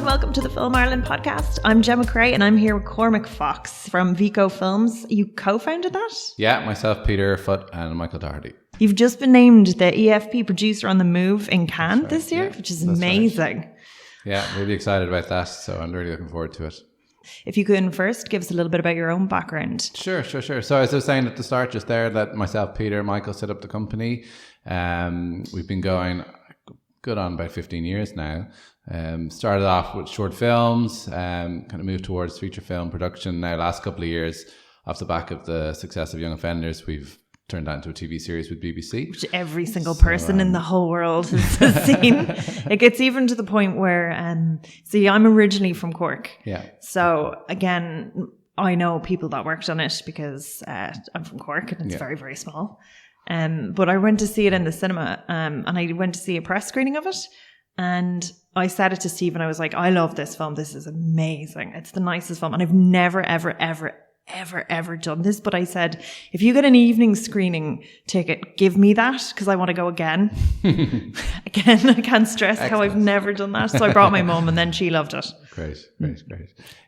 welcome to the Film Ireland podcast. I'm Gemma Cray and I'm here with Cormac Fox from Vico Films. You co-founded that? Yeah, myself, Peter, Foott and Michael Doherty. You've just been named the EFP producer on the move in Cannes this year, which is amazing. Right. Yeah, really excited about that. So I'm really looking forward to it. If you could first give us a little bit about your own background. Sure. So as I was saying at the start just there, that myself, Peter, Michael set up the company. We've been going good on about 15 years now. Started off with short films, kind of moved towards feature film production. Now, last couple of years, off the back of the success of Young Offenders, we've turned that into a TV series with BBC. Which every single person in the whole world has seen. It gets even to the point where, see, I'm originally from Cork. Yeah. So again, I know people that worked on it because I'm from Cork and it's very, very small. But I went to see it in the cinema and I went to see a press screening of it. And I said it to Steve and I was like, I love this film. This is amazing. It's the nicest film. And I've never, ever done this. But I said, if you get an evening screening ticket, give me that because I want to go again. Again, I can't stress how I've never done that. So I brought my mum and then she loved it. Great.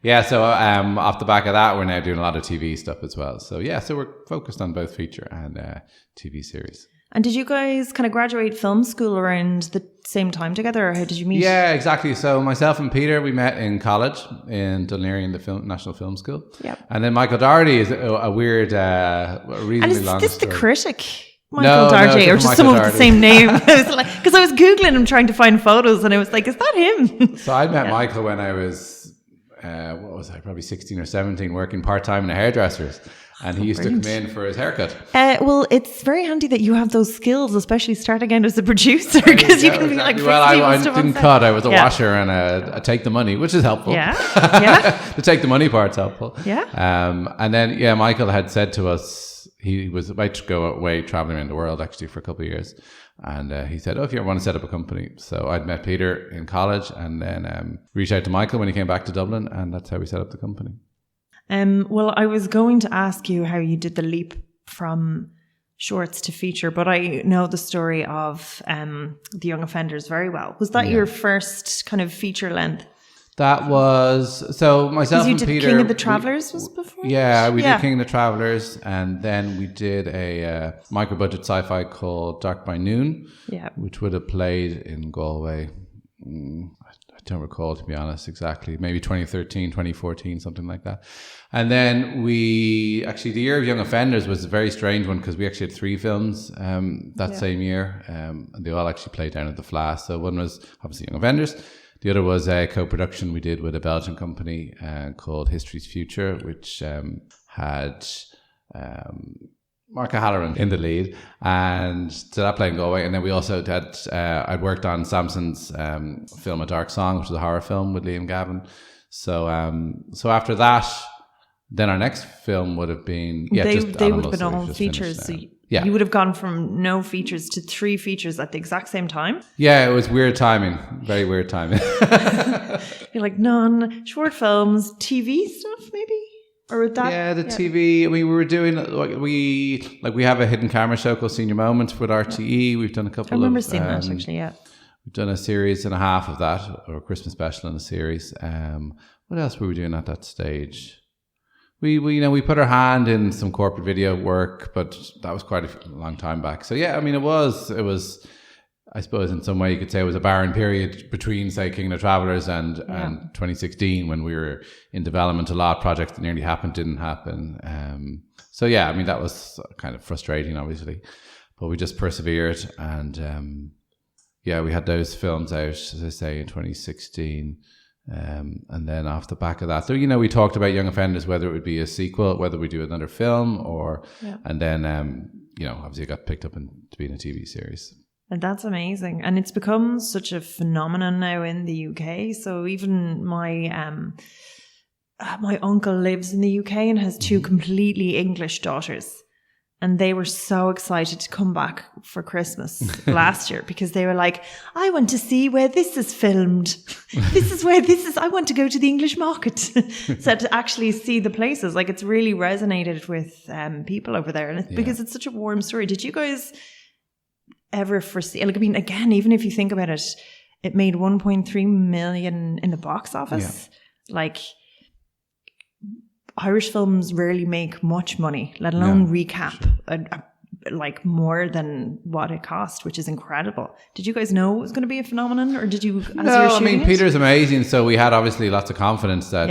Yeah, so off the back of that, we're now doing a lot of TV stuff as well. So yeah, so we're focused on both feature and TV series. And did you guys kind of graduate film school around the same time together, or how did you meet? Yeah, exactly. So myself and Peter, we met in college in Dunleary in the National Film School. Yeah. And then Michael Doherty is a weird, reasonably long story. And is this the critic, Michael Doherty, or just someone with the same name? Because I was Googling him trying to find photos and I was like, is that him? So I met Michael when I was, probably 16 or 17, working part-time in a hairdresser's. And he used to come in for his haircut. Well, it's very handy that you have those skills, especially starting out as a producer, because you can be like, well, I didn't cut. I was a washer and a take the money, which is helpful. Yeah. The take the money part's helpful. Yeah. And then, Michael had said to us, he was about to go away traveling around the world actually for a couple of years. And he said, if you want to set up a company. So I'd met Peter in college and then reached out to Michael when he came back to Dublin. And that's how we set up the company. Well, I was going to ask you how you did the leap from shorts to feature, but I know the story of the Young Offenders very well. Was that your first kind of feature length? That was, so myself and Peter. King of the Travellers was before? Yeah, we did King of the Travellers, and then we did a micro-budget sci-fi called Dark by Noon, which would have played in Galway. I don't recall, to be honest, exactly. Maybe 2013, 2014, something like that. And then the year of Young Offenders was a very strange one because we actually had 3 films that same year. And they all actually played down at the Flash. So one was obviously Young Offenders. The other was a co-production we did with a Belgian company called History's Future, which had Mark O'Halloran in the lead, and so that played in Galway. And then we also had I'd worked on Samson's film A Dark Song, which was a horror film with Liam Gavin. So after that, then our next film would have been they would have been all features. So you would have gone from no features to 3 features at the exact same time. Yeah, it was weird timing, very weird timing. You're like short films, TV stuff maybe. Or with that? Yeah, the TV. We were doing we have a hidden camera show called Senior Moments with RTE. We've done a couple. I remember seeing that actually. Yeah, we've done a series and a half of that, or a Christmas special in a series. What else were we doing at that stage? We put our hand in some corporate video work, but that was quite a long time back. So yeah, I mean, it was. I suppose in some way you could say it was a barren period between, say, King of the Travellers and 2016 when we were in development. A lot of projects that nearly didn't happen. So yeah, I mean, that was kind of frustrating, obviously, but we just persevered. And we had those films out, as I say, in 2016. And then off the back of that, so, we talked about Young Offenders, whether it would be a sequel, whether we do another film and then, obviously it got picked up to be in a TV series. And that's amazing. And it's become such a phenomenon now in the UK. So even my uncle lives in the UK and has 2 completely English daughters. And they were so excited to come back for Christmas last year because they were like, I want to see where this is filmed. This is where this is. I want to go to the English market. So to actually see the places, like it's really resonated with people over there. And it's because it's such a warm story. Did you guys ever foresee, like, I mean, again, even if you think about it, It made 1.3 million in the box office. Like, Irish films rarely make much money, let alone recap like more than what it cost, which is incredible. Did you guys know it was going to be a phenomenon, or did you? No, I mean, Peter's amazing, so we had obviously lots of confidence that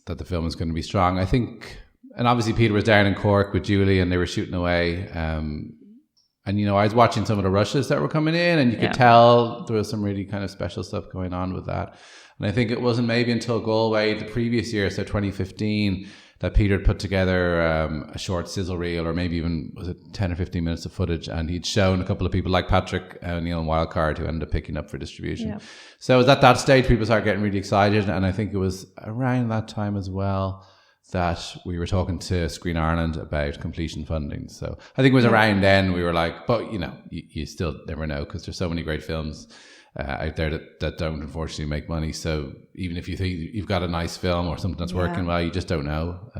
that the film was going to be strong. I think, and obviously Peter was down in Cork with Julie, and they were shooting away. And you know, I was watching some of the rushes that were coming in, and you could tell there was some really kind of special stuff going on with that. And I think it wasn't maybe until Galway the previous year, so 2015, that Peter had put together a short sizzle reel, or maybe even, was it 10 or 15 minutes of footage, and he'd shown a couple of people like Patrick O'Neill and Wildcard who ended up picking up for distribution. Yeah. So it was at that stage people started getting really excited, and I think it was around that time as well that we were talking to Screen Ireland about completion funding. So I think it was around then we were like, but you know, you still never know, because there's so many great films out there that don't unfortunately make money. So even if you think you've got a nice film or something that's working well, you just don't know.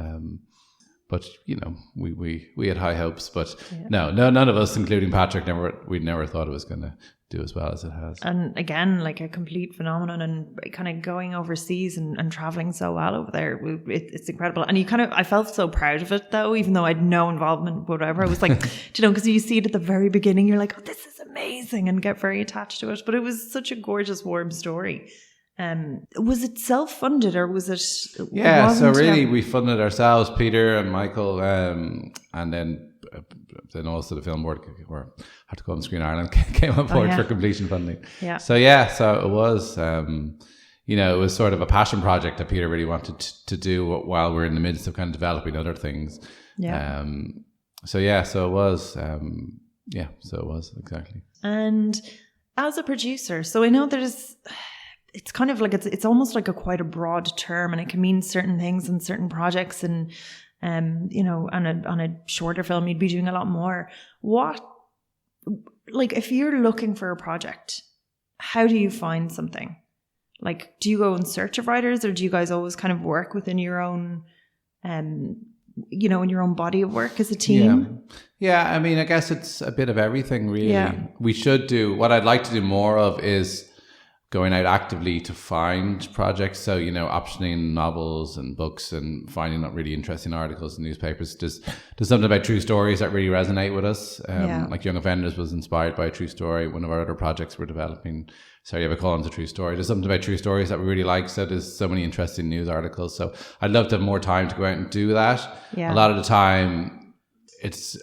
But you know, we had high hopes, but no, none of us, including Patrick, we never thought it was going to do as well as it has. And again, like a complete phenomenon, and kind of going overseas and traveling so well over there, it's incredible. And I felt so proud of it though, even though I had no involvement whatever. I was like, you know, because you see it at the very beginning, you're like, oh, this is amazing, and get very attached to it. But it was such a gorgeous, warm story. Was it self-funded, or was it? Yeah, so really we funded ourselves, Peter and Michael, and then also the film board, or I have to call them Screen Ireland, came on board for completion funding. Yeah. So it was, you know, it was sort of a passion project that Peter really wanted to do while we're in the midst of kind of developing other things. Yeah. So it was, exactly. And as a producer, so I know it's kind of like, it's almost like quite a broad term, and it can mean certain things in certain projects, and you know, on a shorter film, you'd be doing a lot more. Like, if you're looking for a project, how do you find something? Like, do you go in search of writers, or do you guys always kind of work within your own, you know, in your own body of work as a team? Yeah. I mean, I guess it's a bit of everything, really. Yeah. What I'd like to do more of is going out actively to find projects. So, you know, optioning novels and books and finding really interesting articles in newspapers. There's something about true stories that really resonate with us. Like Young Offenders was inspired by a true story. One of our other projects we're developing, Sorry, Ever Callin's a true story. There's something about true stories that we really like. So there's so many interesting news articles. So I'd love to have more time to go out and do that. Yeah. A lot of the time, it's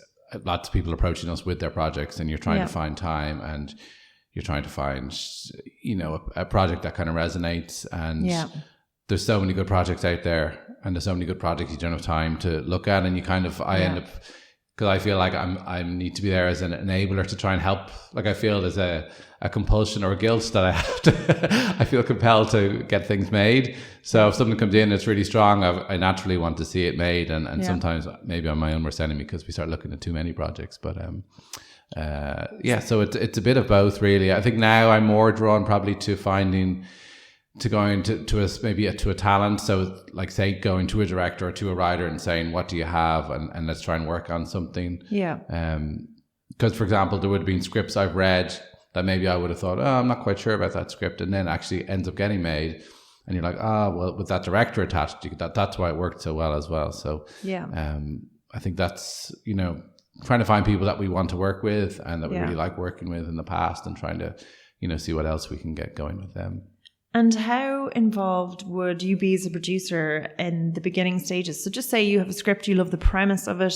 lots of people approaching us with their projects, and you're trying to find time, and you're trying to find, you know, a project that kind of resonates. And there's so many good projects out there, and there's so many good projects you don't have time to look at, and you kind of, I end up, because I feel like I need to be there as an enabler to try and help. Like, I feel there's a compulsion or a guilt that I have to, I feel compelled to get things made. So if something comes in that's really strong, I naturally want to see it made. And sometimes maybe I'm my own worst enemy because we start looking at too many projects. But so it's a bit of both, really. I think now I'm more drawn probably to finding, to going to a talent. So like, say, going to a director or to a writer and saying, what do you have? And let's try and work on something. Yeah. Because, for example, there would have been scripts I've read that maybe I would have thought, I'm not quite sure about that script, and then actually ends up getting made. And you're like, well, with that director attached, that's why it worked so well as well. So I think that's, you know, trying to find people that we want to work with and that we really like working with in the past, and trying to, you know, see what else we can get going with them. And how involved would you be as a producer in the beginning stages? So just say you have a script, you love the premise of it.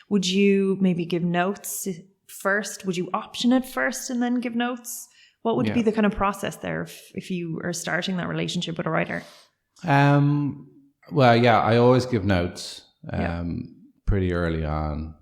Would you maybe give notes first? Would you option it first and then give notes? What would be the kind of process there if you are starting that relationship with a writer? Well, I always give notes pretty early on.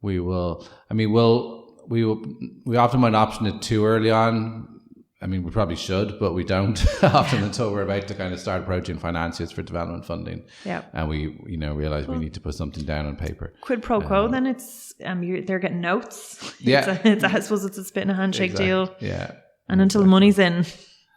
We often might option it too early on. I mean, we probably should, but we don't often until we're about to kind of start approaching financiers for development funding. Yeah. And we, you know, realize we need to put something down on paper. Quid pro quo, then it's, they're getting notes. I suppose it's a spit and a handshake deal. Yeah. And until the money's in.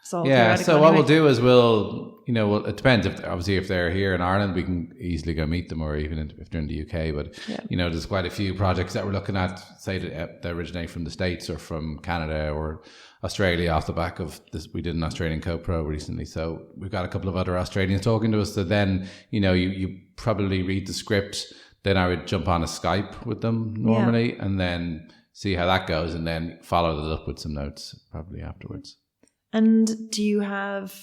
So yeah. So what we'll do is it depends. If they're here in Ireland, we can easily go meet them, or even if they're in the UK. But there's quite a few projects that we're looking at, say that originate from the States or from Canada or Australia off the back of this. We did an Australian co-pro recently, so we've got a couple of other Australians talking to us. So then you probably read the script. Then I would jump on a Skype with them normally, and then see how that goes, and then follow that up with some notes probably afterwards. And do you have,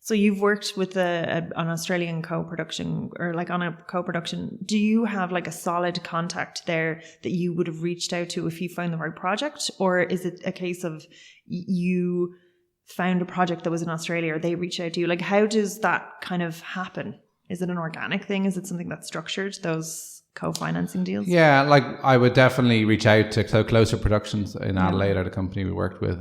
so you've worked with an Australian co-production, or like on a co-production, do you have like a solid contact there that you would have reached out to if you found the right project? Or is it a case of you found a project that was in Australia, or they reached out to you? Like, how does that kind of happen? Is it an organic thing? Is it something that's structured, those co-financing deals? Yeah, like I would definitely reach out to Closer Productions in Adelaide, or the company we worked with.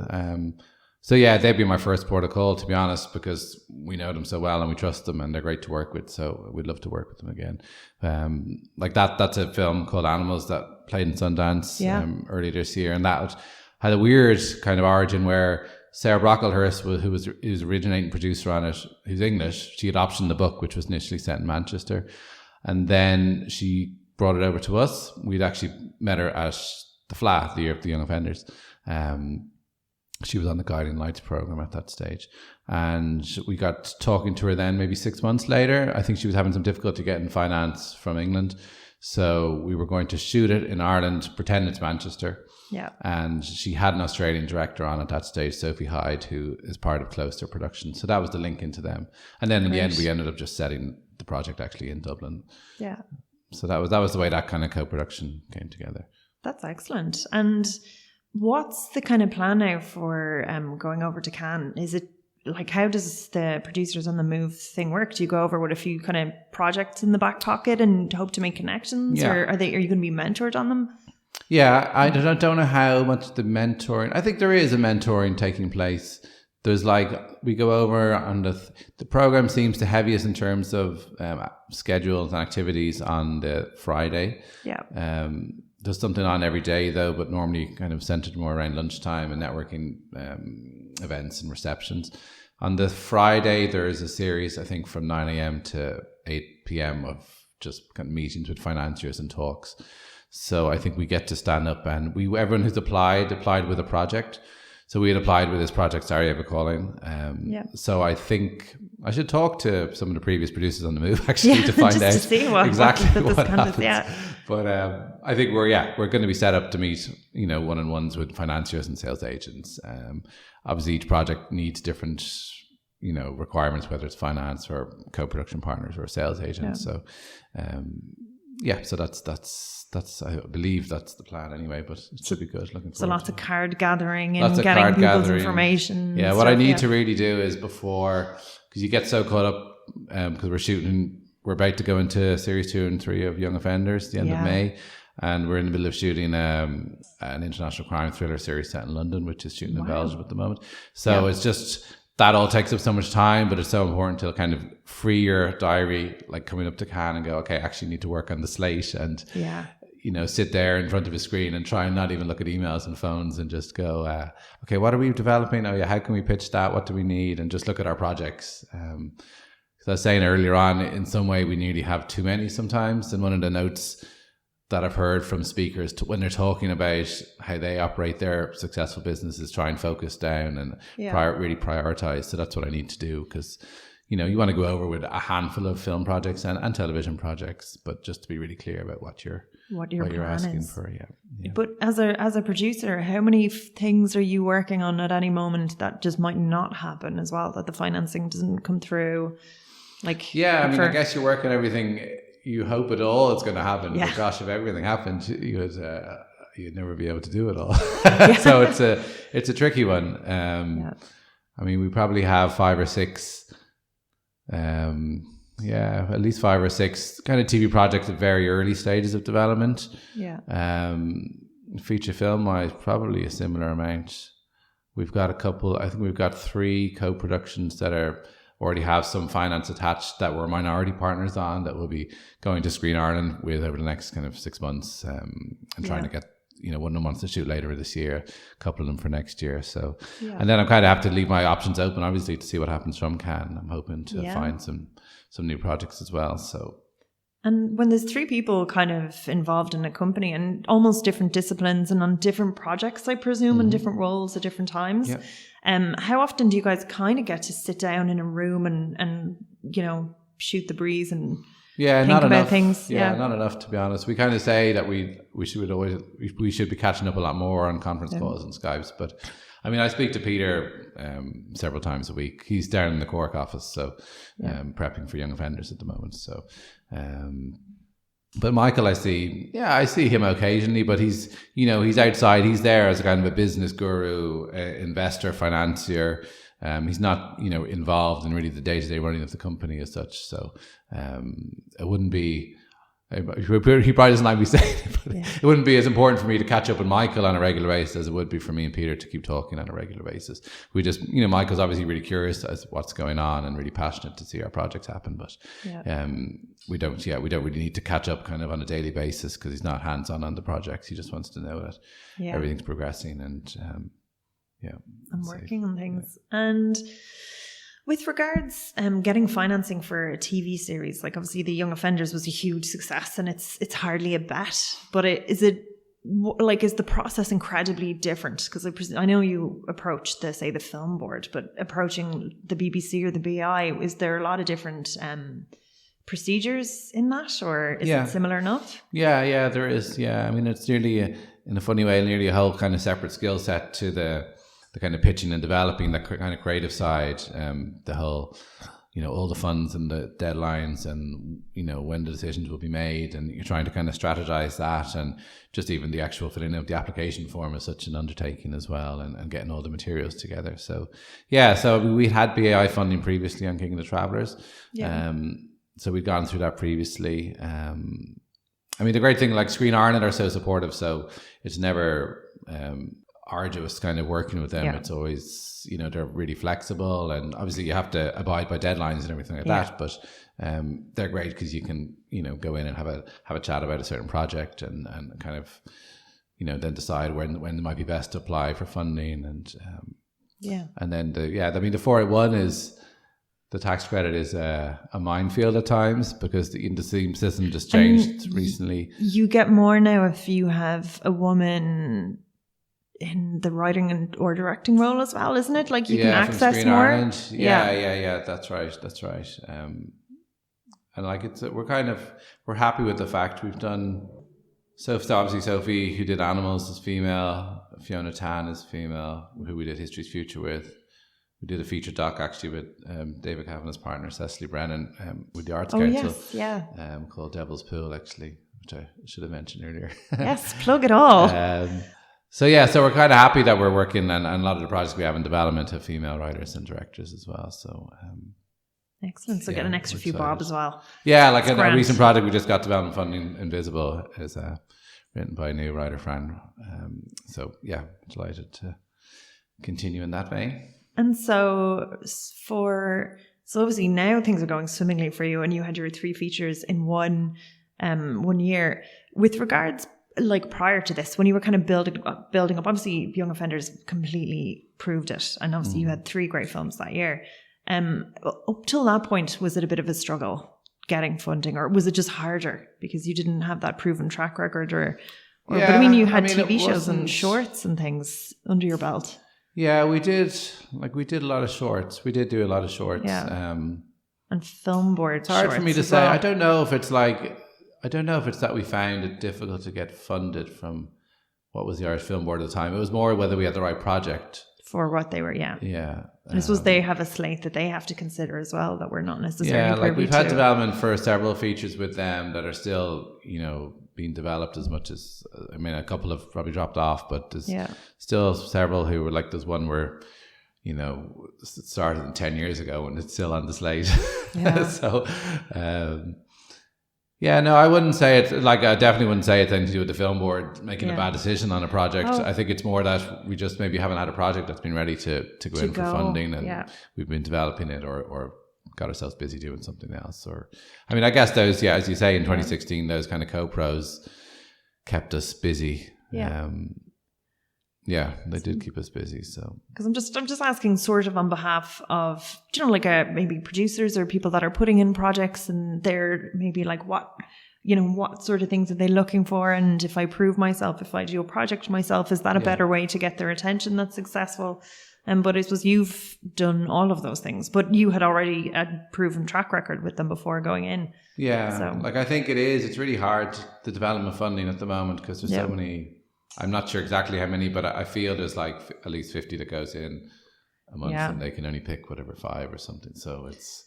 So yeah, they'd be my first port of call, to be honest, because we know them so well and we trust them and they're great to work with. So we'd love to work with them again. Like that's a film called Animals that played in Sundance earlier this year. And that had a weird kind of origin where Sarah Brocklehurst, who was originating producer on it, who's English, she had optioned the book, which was initially set in Manchester. And then she brought it over to us. We'd actually met her at the FLA, the Year of the Young Offenders. She was on the Guiding Lights program at that stage. And we got talking to her then maybe 6 months later. I think she was having some difficulty getting finance from England. So we were going to shoot it in Ireland, pretend it's Manchester. Yeah. And she had an Australian director on at that stage, Sophie Hyde, who is part of Closer Productions. So that was the link into them. And then in the end, we ended up just setting the project actually in Dublin. Yeah. So that was the way that kind of co-production came together. That's excellent. And what's the kind of plan now for going over to Cannes? Is it like, how does the producers on the move thing work? Do you go over with a few kind of projects in the back pocket and hope to make connections, or are you going to be mentored on them? Yeah, I don't know how much the mentoring. I think there is a mentoring taking place. There's we go over on the program seems to heaviest in terms of schedules and activities on the Friday. Yeah. There's something on every day though, but normally kind of centered more around lunchtime and networking events and receptions. On the Friday, there is a series, I think, from 9 a.m. to 8 p.m. of just kind of meetings with financiers and talks. So I think we get to stand up, and everyone who's applied with a project. So we had applied with this project, Sorry Ever Calling. So I think I should talk to some of the previous producers on the move actually to find out to see exactly what happens. Yeah. But I think we're going to be set up to meet, one-on-ones with financiers and sales agents. Obviously, each project needs different, requirements, whether it's finance or co-production partners or sales agents. Yeah. So so that's I believe that's the plan anyway, but it should be good. Looking forward. So lots of card gathering and getting people's information. Yeah, what I need to really do is before, because you get so caught up, because we're about to go into series 2 and 3 of Young Offenders the end of May, and we're in the middle of shooting an international crime thriller series set in London, which is shooting in Belgium at the moment. So it's just, that all takes up so much time, but it's so important to kind of free your diary, like coming up to Cannes and go, okay, I actually need to work on the slate and, sit there in front of a screen and try and not even look at emails and phones and just go, okay, what are we developing? Oh yeah, how can we pitch that? What do we need? And just look at our projects. Because I was saying earlier on, in some way we nearly have too many sometimes. And one of the notes that I've heard from speakers when they're talking about how they operate their successful businesses, try and focus down and really prioritize. So that's what I need to do, because you want to go over with a handful of film projects and television projects, but just to be really clear about what you're asking for. Yeah. But as a producer, how many things are you working on at any moment that just might not happen as well, that the financing doesn't come through? I guess you're working everything. You hope it all is going to happen. Yeah. But gosh, if everything happened, you'd never be able to do it all. So it's a tricky one. I mean, we probably have 5 or 6, at least 5 or 6 kind of TV projects at very early stages of development. Yeah. Feature film wise, probably a similar amount. We've got a couple. I think we've got 3 co-productions that already have some finance attached that we're minority partners on, that will be going to Screen Ireland with over the next kind of 6 months, and trying to get one of them wants to shoot later this year, a couple of them for next year. So, and then I'm kind of have to leave my options open, obviously, to see what happens from Cannes. I'm hoping to find some new projects as well. So. And when there's 3 people kind of involved in a company and almost different disciplines and on different projects, I presume, and different roles at different times, how often do you guys kind of get to sit down in a room and shoot the breeze and think not about enough things? Not enough, to be honest. We kind of say that we should be catching up a lot more on conference calls and Skypes, but I mean, I speak to Peter several times a week. He's down in the Cork office, so prepping for young offenders at the moment. So, but Michael, I see him occasionally, but he's outside. He's there as a kind of a business guru, investor, financier. He's not, involved in really the day-to-day running of the company as such. So, it wouldn't be. He probably doesn't like me saying it, but it wouldn't be as important for me to catch up with Michael on a regular basis as it would be for me and Peter to keep talking on a regular basis. We just, Michael's obviously really curious as to what's going on and really passionate to see our projects happen. But we don't really need to catch up kind of on a daily basis because he's not hands-on on the projects. He just wants to know that everything's progressing and I'm working on things. And with regards getting financing for a TV series, like obviously The Young Offenders was a huge success and it's hardly a bet, but is the process incredibly different? Because I know you approach the film board, but approaching the BBC or the BI, is there a lot of different procedures in that, or is it similar enough? Yeah, there is. Yeah, I mean, it's nearly in a funny way, nearly a whole kind of separate skill set to the kind of pitching and developing, that kind of creative side, the whole, all the funds and the deadlines and, when the decisions will be made, and you're trying to kind of strategize that, and just even the actual filling out the application form is such an undertaking as well, and getting all the materials together. So, so we had BAI funding previously on King of the Travellers. So we'd gone through that previously. I mean, the great thing, like Screen Ireland are so supportive, so it's never arduous kind of working with them. It's always, they're really flexible, and obviously you have to abide by deadlines and everything like that, but they're great because you can, go in and have a chat about a certain project and kind of, then decide when it might be best to apply for funding, and and then the 481 is, the tax credit is a minefield at times because the system just changed recently. You get more now if you have a woman in the writing or directing role as well, isn't it? Like you can access more. Ireland. Yeah. That's right. And like we're happy with the fact we've done. So obviously Sophie, who did Animals, is female. Fiona Tan is female, who we did History's Future with. We did a feature doc actually with David Kavanagh's partner Cecily Brennan with the Arts Council. Called Devil's Pool, actually, which I should have mentioned earlier. Yes, plug it all. So we're kind of happy that we're working, and a lot of the projects we have in development have female writers and directors as well. So excellent. So get an extra few bob as well. Yeah, like a recent project we just got development funding, Invisible, is written by a new writer friend. Delighted to continue in that vein. And so obviously now things are going swimmingly for you, and you had your 3 features in one year. With regards, like prior to this, when you were kind of building up, obviously Young Offenders completely proved it, and obviously you had 3 great films that year. Up till that point, was it a bit of a struggle getting funding, or was it just harder because you didn't have that proven track record, but I mean you had TV shows and shorts and things under your belt? Yeah, we did a lot of shorts. We did do a lot of shorts. Yeah. And film board. It's hard for me to say. Well. I don't know if it's that we found it difficult to get funded from what was the Irish Film Board at the time. It was more whether we had the right project. For what they were, yeah. And I suppose they have a slate that they have to consider as well that we're not necessarily privy to. We've had development for several features with them that are still, being developed as much as, a couple have probably dropped off, but there's still several who were like, there's one where, it started 10 years ago and it's still on the slate. Yeah. So, I wouldn't say it, I definitely wouldn't say it's anything to do with the film board making a bad decision on a project. I think it's more that we just maybe haven't had a project that's been ready to go in for funding, and we've been developing it or got ourselves busy doing something else. Or, I guess those, as you say, in 2016, those kind of co-pros kept us busy Yeah. They did keep us busy. So because I'm just asking sort of on behalf of, like maybe producers or people that are putting in projects, and they're maybe like, what sort of things are they looking for? And if I prove myself, if I do a project myself, is that a better way to get their attention that's successful? But I suppose you've done all of those things, but you had already a proven track record with them before going in. Yeah. So. Like, I think it's really hard, the development funding at the moment, because there's so many. I'm not sure exactly how many, but I feel there's like at least 50 that goes in a month, and they can only pick whatever 5 or something. So it's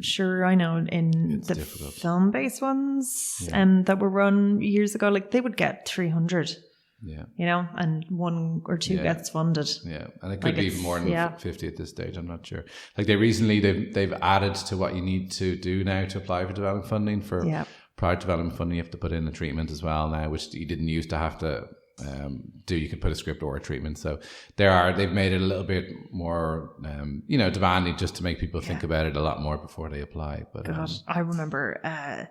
sure, I know in the difficult. Film-based ones that were run years ago, like they would get 300. Yeah. And 1 or 2 gets funded. Yeah. And it could be even more than 50 at this stage. I'm not sure. Like they've added to what you need to do now to apply for development funding. For product development funding, you have to put in a treatment as well now, which you didn't used to have to do. You could put a script or a treatment. So they've made it a little bit more, demanding, just to make people think about it a lot more before they apply. But God, I remember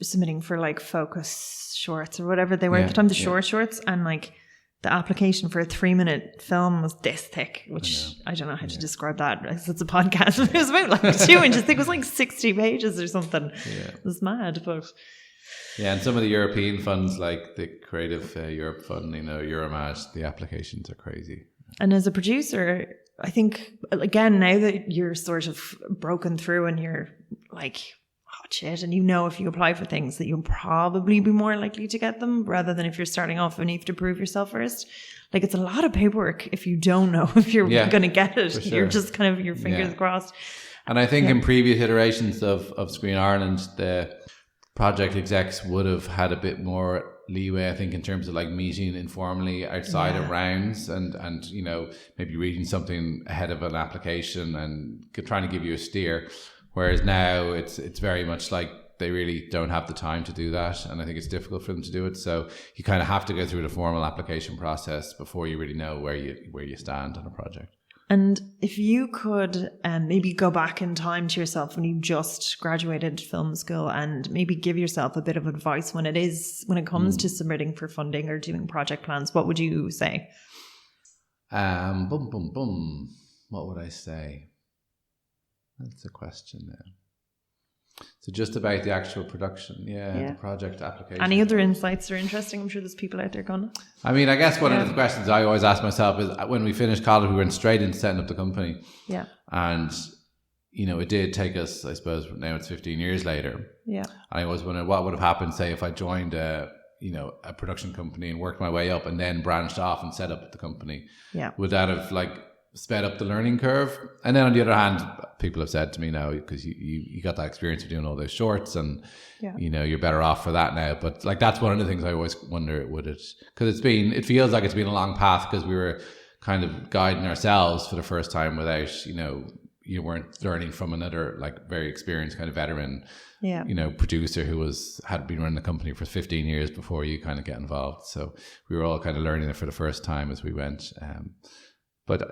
submitting for like focus shorts or whatever they were at the time, the shorts, and like the application for a 3-minute film was this thick, which I don't know how to describe that because it's a podcast. It was about like 2 inches thick. It was like 60 pages or something. It was mad, but and some of the European funds, like the Creative Europe Fund, Euromag, the applications are crazy. And as a producer, I think, again, now that you're sort of broken through and you're like, shit, and if you apply for things that you'll probably be more likely to get them, rather than if you're starting off and you have to prove yourself first. Like, it's a lot of paperwork if you don't know if you're going to get it. Sure. You're just kind of your fingers crossed. And I think in previous iterations of Screen Ireland, the project execs would have had a bit more leeway, I think, in terms of like meeting informally outside of rounds and maybe reading something ahead of an application and trying to give you a steer. Whereas now it's very much like they really don't have the time to do that, and I think it's difficult for them to do it. So you kind of have to go through the formal application process before you really know where you stand on a project. And if you could maybe go back in time to yourself when you just graduated film school and maybe give yourself a bit of advice when it comes to submitting for funding or doing project plans, what would you say? What would I say? That's a question there. So just about the actual production, the project application. Any other insights are interesting? I'm sure there's people out there going. I mean, I guess one of the questions I always ask myself is, when we finished college, we went straight into setting up the company. Yeah. And, it did take us, I suppose, now it's 15 years later. Yeah. I always wondered what would have happened, say, if I joined a production company and worked my way up and then branched off and set up the company. Yeah. Would that have sped up the learning curve? And then on the other hand, people have said to me now, because you got that experience of doing all those shorts and you're better off for that now. But that's one of the things I always wonder, would it, because it feels like it's been a long path, because we were kind of guiding ourselves for the first time without, you weren't learning from another very experienced kind of veteran producer who had been running the company for 15 years before you kind of get involved. So we were all kind of learning it for the first time as we went. But,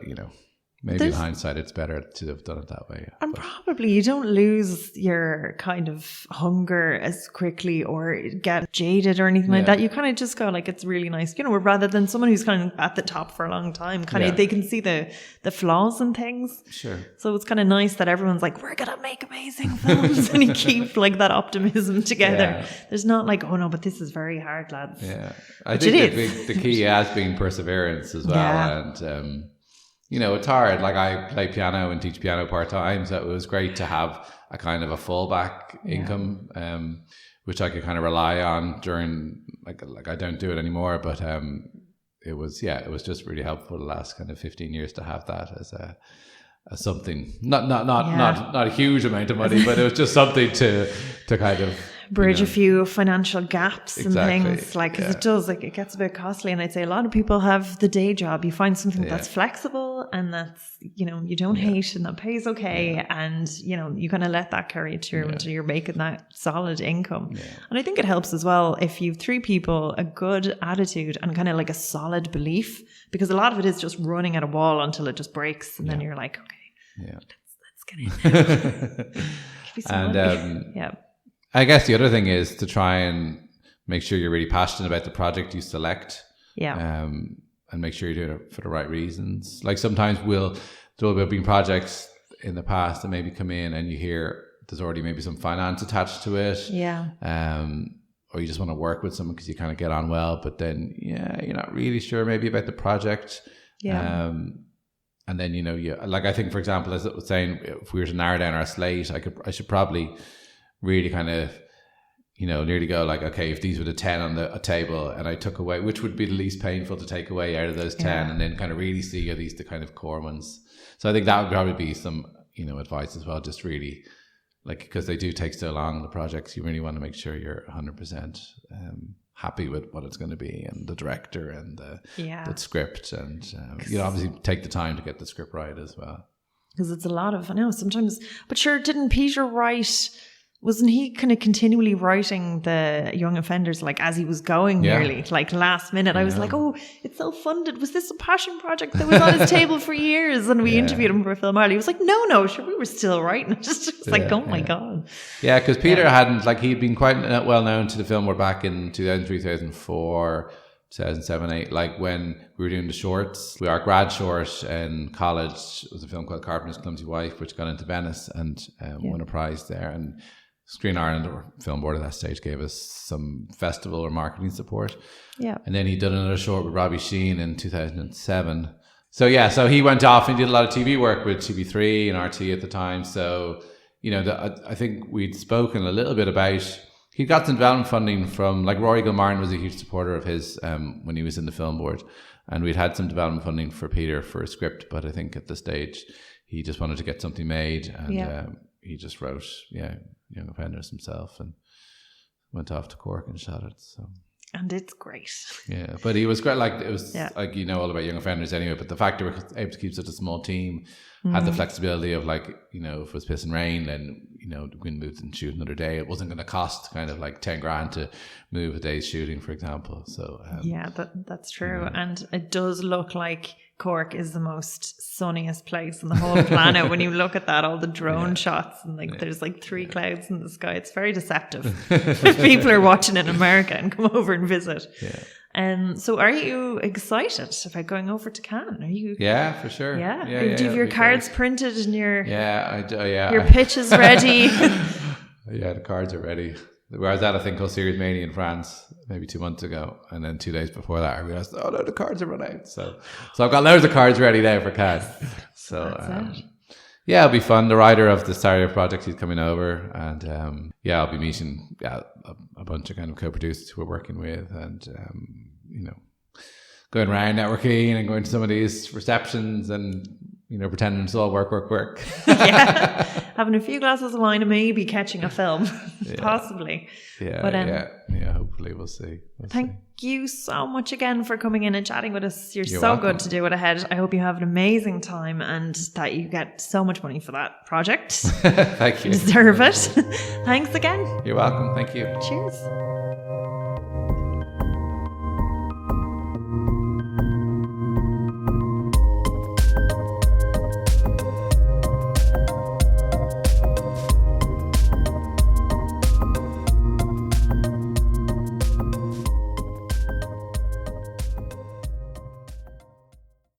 maybe in hindsight, it's better to have done it that way. And probably you don't lose your kind of hunger as quickly or get jaded or anything like that. You kind of just go it's really nice, rather than someone who's kind of at the top for a long time, they can see the flaws in things. Sure. So it's kind of nice that everyone's like, we're going to make amazing films, and you keep that optimism together. Yeah. There's not oh no, but this is very hard, lads. Yeah. I think the key has been perseverance as well. Yeah. And, it's hard. I play piano and teach piano part-time, so it was great to have a kind of a fallback income, which I could kind of rely on during, I don't do it anymore, but it was just really helpful the last kind of 15 years to have that as something, not a huge amount of money, but it was just something to kind of bridge a few financial gaps and things, because it does, it gets a bit costly. And I'd say a lot of people have the day job. You find something that's flexible and that's, you don't hate, and that pays okay. And, you kind of let that carry through until you're making that solid income. Yeah. And I think it helps as well if you've 3 people, a good attitude and kind of a solid belief, because a lot of it is just running at a wall until it just breaks. And then you're like, okay, let's get in. And, I guess the other thing is to try and make sure you're really passionate about the project you select. Yeah. And make sure you're doing it for the right reasons. Like sometimes there'll have been projects in the past that maybe come in and you hear there's already maybe some finance attached to it. Yeah. Or you just want to work with someone because you kind of get on well, but then, you're not really sure maybe about the project. Yeah. And then, I think, for example, as I was saying, if we were to narrow down our slate, I should probably really kind of, nearly go like, okay, if these were the 10 on a table and I took away, which would be the least painful to take away out of those 10, and then kind of really see are these the kind of core ones. So I think that would probably be some, advice as well, just really like, because they do take so long, the projects, you really want to make sure you're 100% happy with what it's going to be, and the director and the script, and obviously take the time to get the script right as well. Because it's a lot of, I know sometimes, but sure, didn't Peter write, wasn't he kind of continually writing the young offenders like as he was going nearly, like last minute? I was like, oh, it's self-funded. Was this a passion project that was on his table for years? And we interviewed him for Film Ireland. He was like, no, sure, we were still writing. It just was like, oh my God. Yeah, because Peter hadn't, like, he'd been quite well known to the film world back in 2003, 2004, 2007, 2008, like when we were doing the shorts. Our grad short in college was a film called Carpenter's Clumsy Wife, which got into Venice and won a prize there. And Screen Ireland, or Film Board at that stage, gave us some festival or marketing support. Yeah. And then he did another short with Robbie Sheen in 2007. So he went off and did a lot of TV work with TV3 and RT at the time. So, I think we'd spoken a little bit about, he got some development funding from, like, Rory Gilmartin was a huge supporter of his when he was in the Film Board. And we'd had some development funding for Peter for a script, but I think at the stage he just wanted to get something made, and he just wrote, Young Offenders himself, and went off to Cork and shot it. So, and it's great. Yeah, but he was great. Like, it was like, all about Young Offenders anyway. But the fact that we were able to keep such a small team, had the flexibility of, like, if it was piss and rain, then we can move and shoot another day. It wasn't going to cost kind of like 10 grand to move a day's shooting, for example. So that's true, and it does look like Cork is the most sunniest place on the whole planet. When you look at that, all the drone shots, and there's like 3 clouds in the sky. It's very deceptive. If people are watching in America and come over and visit. So are you excited about going over to Cannes? Are you? Yeah, for sure. Do you have your cards printed and your your pitches ready? The cards are ready. I was at a thing called Series Mania in France maybe 2 months ago, and then 2 days before that I realized, oh no, the cards are run out. So I've got loads of cards ready now for Cannes. So it'll be fun. The writer of the Stereo project, he's coming over, and I'll be meeting a bunch of kind of co-producers who we're working with, and going around networking and going to some of these receptions and pretending it's all work. Having a few glasses of wine and maybe catching a film, possibly. But hopefully we'll see. Thank you so much again for coming in and chatting with us. You're so welcome. Good to do it ahead. I hope you have an amazing time and that you get so much money for that project. Thank you. You deserve it. Thanks again. You're welcome. Thank you. Cheers.